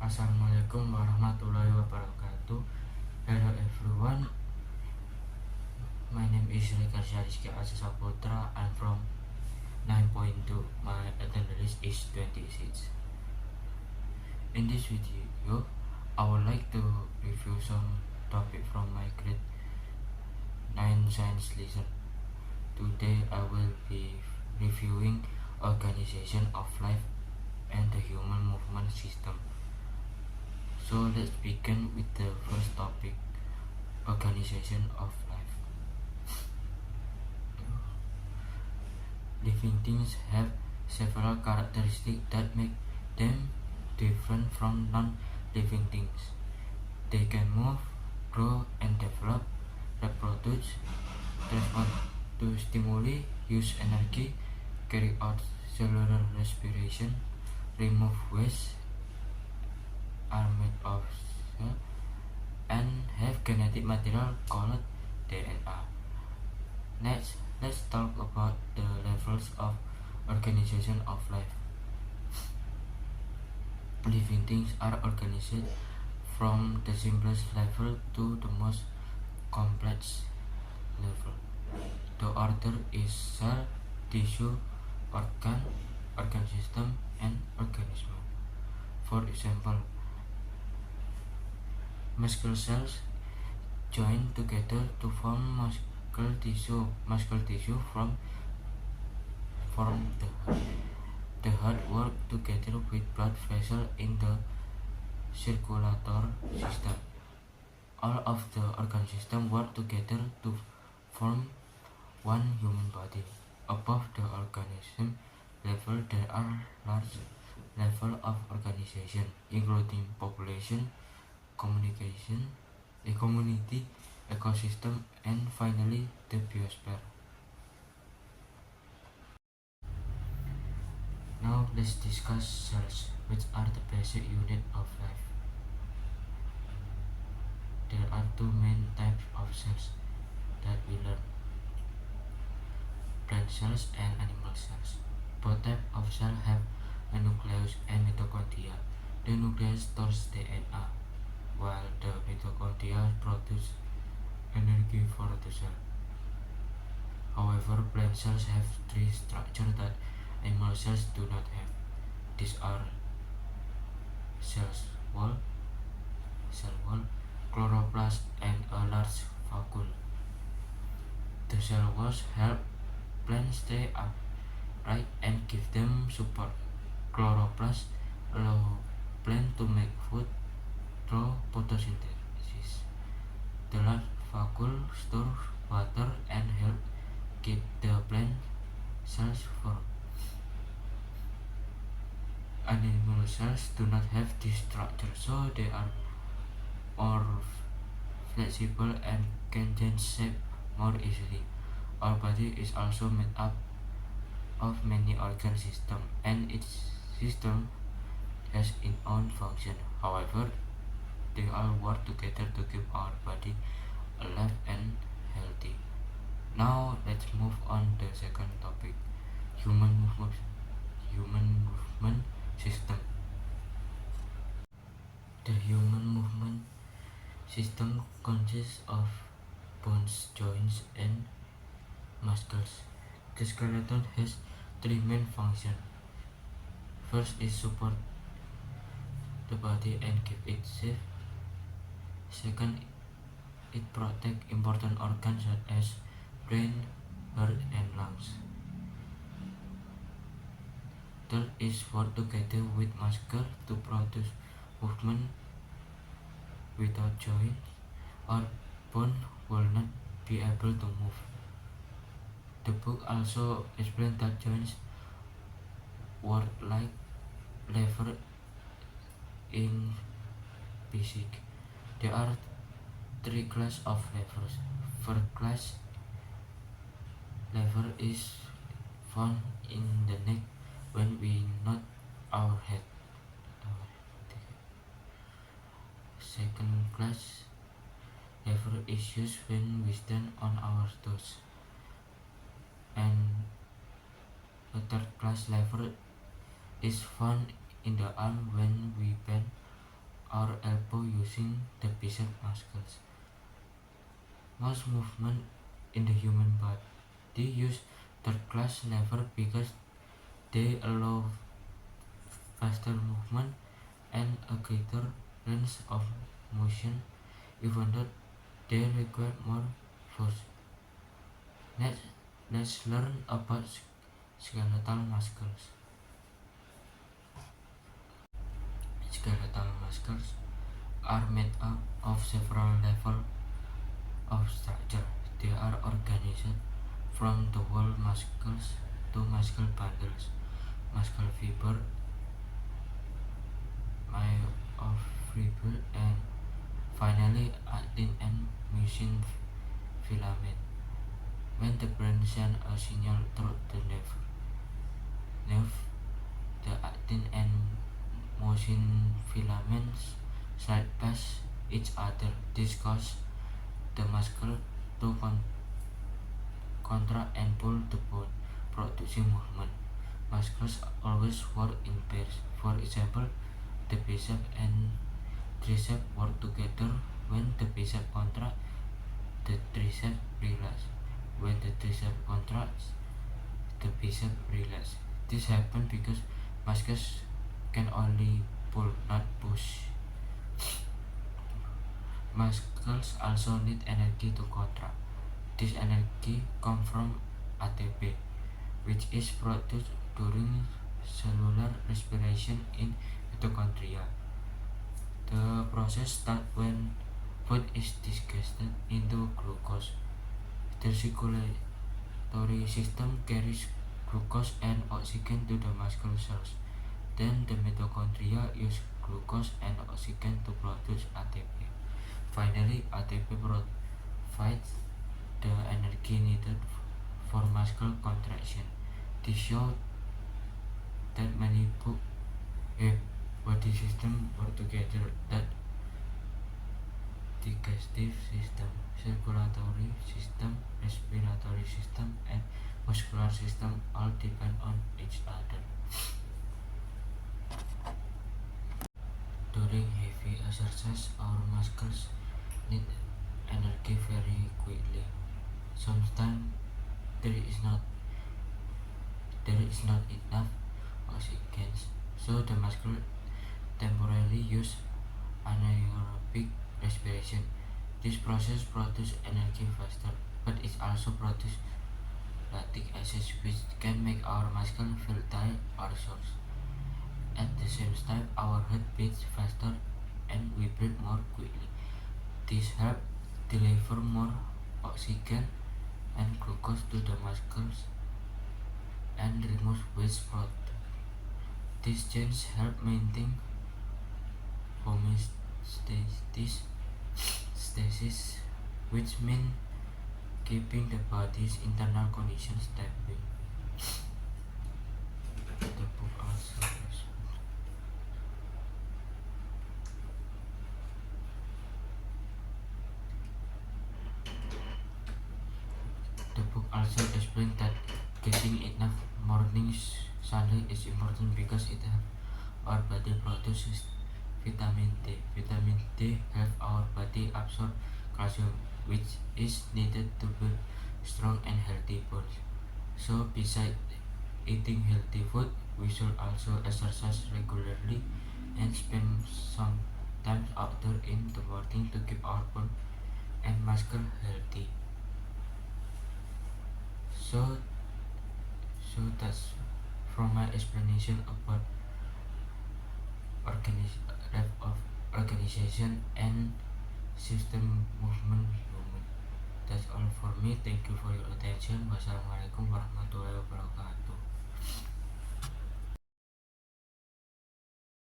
Assalamualaikum warahmatullahi wabarakatuh. Hello everyone, my name is Rika Rizky Asa Saputra. I'm from 9.2. My attendance is 26. In this video, I would like to review some topic from my grade 9 science lesson. Today I will be reviewing organization of life and the human movement system. So let's begin with the first topic, organization of life. Living things have several characteristics that make them different from non-living things. They can move, grow and develop, reproduce, respond to stimuli, use energy, carry out cellular respiration, remove waste, are made of cell, and have genetic material called DNA. Next, let's talk about the levels of organization of life. Living things are organized from the simplest level to the most complex level. The order is cell, tissue, organ system, and organism. For example, muscle cells join together to form muscle tissue. Muscle tissue form the heart. The heart work together with blood vessels in the circulatory system. All of the organ system work together to form one human body. Above the organism level, there are large level of organization, including population, communication, a community, ecosystem, and finally the biosphere. Now let's discuss cells, which are the basic unit of life. There are two main types of cells that we learn: plant cells and animal cells. Both types of cells have a nucleus and mitochondria. The nucleus stores DNA, while the mitochondria produce energy for the cell. However, plant cells have three structures that animal cells do not have. These are cell wall, chloroplast, and a large vacuole. The cell walls help plants stay upright and give them support. Chloroplast allow plants to make food through photosynthesis. The large vacuole stores water and help keep the plant cells warm. Animal cells do not have this structure, so they are more flexible and can change shape more easily. Our body is also made up of many organ systems, and each system has its own function. However, they all work together to keep our body alive and healthy. Now let's move on to the second topic, human movement system. The human movement system consists of bones, joints, and muscles. The skeleton has three main functions. First is support the body and keep it safe. Second, it protects important organs such as brain, heart, and lungs. Third is work together with muscle to produce movement. Without joints or bone will not be able to move. The book also explains that joints work like lever in physics. There are three classes of levers. First class lever is found in the neck when we nod our head. Second class lever is used when we stand on our toes. And the third class lever is found in the arm when we bend our elbow using the bicep muscles. Most movement in the human body use third class lever because they allow faster movement and a greater range of motion, even though they require more force. Let's learn about skeletal muscles. Skeletal muscles are made up of several levels of structure. They are organized from the whole muscles to muscle bundles, muscle fiber, myofibril, and finally actin and myosin filament. When the brain sends a signal through the nerve, the actin and myosin filaments slide past each other. This causes the muscle to contract and pull the bone, producing movement. Muscles always work in pairs. For example, the bicep and tricep work together. When the bicep contracts, the tricep relaxes. When the tricep contracts, the bicep relaxes. This happens because muscles can only pull, not push. Muscles also need energy to contract. This energy comes from ATP, which is produced during cellular respiration in mitochondria. The process starts when food is digested into glucose. The circulatory system carries glucose and oxygen to the muscle cells. Then the mitochondria use glucose and oxygen to produce ATP. Finally, ATP provides the energy needed for muscle contraction. This shows that many body systems work together, that digestive system, circulatory system, respiratory system, and muscular system all depend on each other. During heavy exercise, our muscles need energy very quickly. Sometimes there is not enough oxygen, so the muscle temporarily use anaerobic respiration. This process produces energy faster, but it also produces lactic acid, which can make our muscle feel tired or sore. At the same time, our heart beats faster and we breathe more quickly. This helps deliver more oxygen and glucose to the muscles and remove waste product. This change helps maintain homeostasis, which means keeping the body's internal conditions stable. The book also explains that getting enough morning sunlight is important because it helps our body produce vitamin D. Vitamin D helps our body absorb calcium, which is needed to build strong and healthy bones. So, besides eating healthy food, we should also exercise regularly and spend some time outdoors in the morning to keep our bone and muscle healthy. So that's from my explanation about organization and system movement. That's all for me. Thank you for your attention. Wassalamualaikum warahmatullahi wabarakatuh.